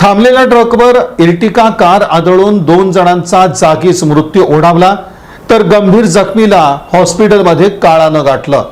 थांबलेल्या ट्रकवर Ertiga car आदळून 2 जणांचा जागीच मृत्यू ओढावला तर गंभीर जखमीला हॉस्पिटलमध्ये काळानं गाठलं।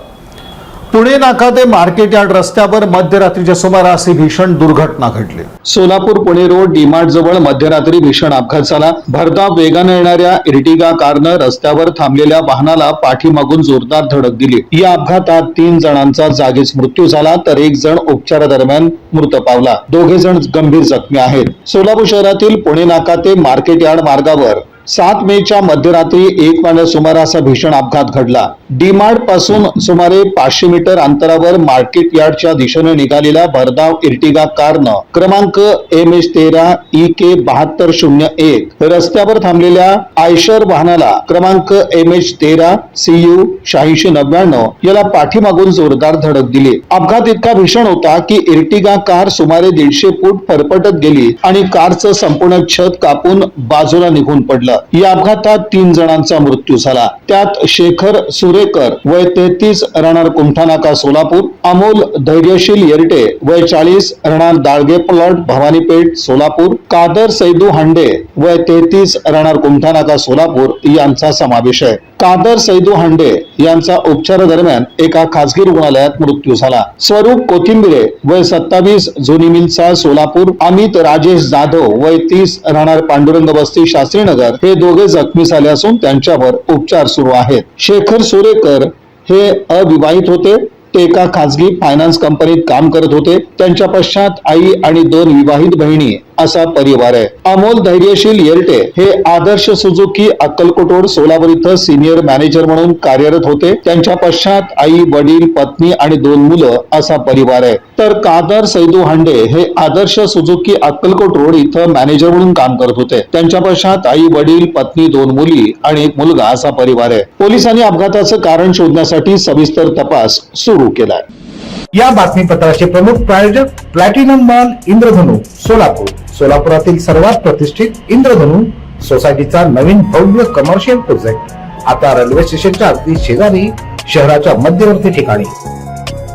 पुणे नाका ते मार्केट यार्ड रस्त्यावर मध्यरात्रीच्या सुमारास ही भीषण दुर्घटना घडली। सोलापूर पुणे रोड डीमार्ट जवळ मध्यरात्री भीषण अपघात झाला। भरधाव वेगाने येणाऱ्या इर्टिगा कारनं रस्त्यावर थांबलेल्या वाहनाला पाठीमागून जोरदार धडक दिली। या अपघातात 3 जणांचा जागीच मृत्यू झाला तर 1 जण उपचारादरम्यान मृत पावला। 2 जण गंभीर जखमी आहेत। सोलापूर शहरातील पुणे नाका ते मार्केट यार्ड मार्गावर 7 मेच्या मध्यरात्री 1 वाजल्या सुमारास भीषण अपघात घडला। डीमार्ट पासून सुमारे 500 मीटर अंतरावर मार्केट यार्डच्या दिशेने निघालेल्या भरधाव इर्टिगा कारनं क्रमांक MH13 EK 7201 रस्त्यावर थांबलेल्या आयशर वाहनाला क्रमांक MH13 CU 8699 याला पाठीमागून जोरदार धडक दिली। अपघात इतका भीषण होता की इर्टिगा कार सुमारे 150 फूट फरफटत गेली आणि कारचं संपूर्ण छत कापून बाजूला निघून पडलं। या अपघातात 3 जणांचा मृत्यू झाला। त्यात शेखर सुरेकर वय 33 राहणार कुमठानाका सोलापूर, अमोल धैर्यशील येरटे वय 40 राहणार दाळगे प्लॉट भवानीपेठ सोलापूर, कादर सैदू हांडे वय 33 राहणार कुमठानाका सोलापूर यांचा समावेश आहे। कादर सैदू हांडे यांचा उपचारादरम्यान एका खासगी रुग्णालयात मृत्यू झाला। स्वरूप कोथिंबिरे वय 27 जुनी मिलचा सोलापूर, अमित राजेश जाधव वय 30 राहणार पांडुरंग बस्ती शास्त्रीनगर हे 2 जखमी झाले असून त्यांच्यावर उपचार सुरू आहेत। शेखर सुरेकर हे अविवाहित होते। ते एका खासगी फायनान्स कंपनीत काम करत होते। त्यांच्या पश्चात आई आणि 2 विवाहित बहिणी असा परिवार आहे। अमोल धैर्यशील येरटे हे आदर्श सुझुकी अक्कलकोट रोड सोलापूर इथं सिनियर मॅनेजर म्हणून कार्यरत होते। त्यांच्या पश्चात आई, वडील, पत्नी आणि 2 मुलं असा परिवार आहे। तर कादर सैदू हांडे हे आदर्श सुझुकी अक्कलकोट रोड इथं मॅनेजर म्हणून काम करत होते। त्यांच्या पश्चात आई, वडील, पत्नी, 2 मुली आणि 1 मुलगा असा परिवार आहे। पोलिसांनी अपघाताचं कारण शोधण्यासाठी सविस्तर तपास सुरू केलाय। या बातमीपत्राचे प्रमुख प्रायोजक प्लॅटिनम मॉल इंद्रधनु सोलापूर। सोलापुरातील सर्वात प्रतिष्ठित इंद्रधनु सोसायटीचा नवीन भव्य कमर्शियल प्रोजेक्ट आता रेल्वे स्टेशनच्या अगदी शेजारी शहराच्या मध्यवर्ती ठिकाणी।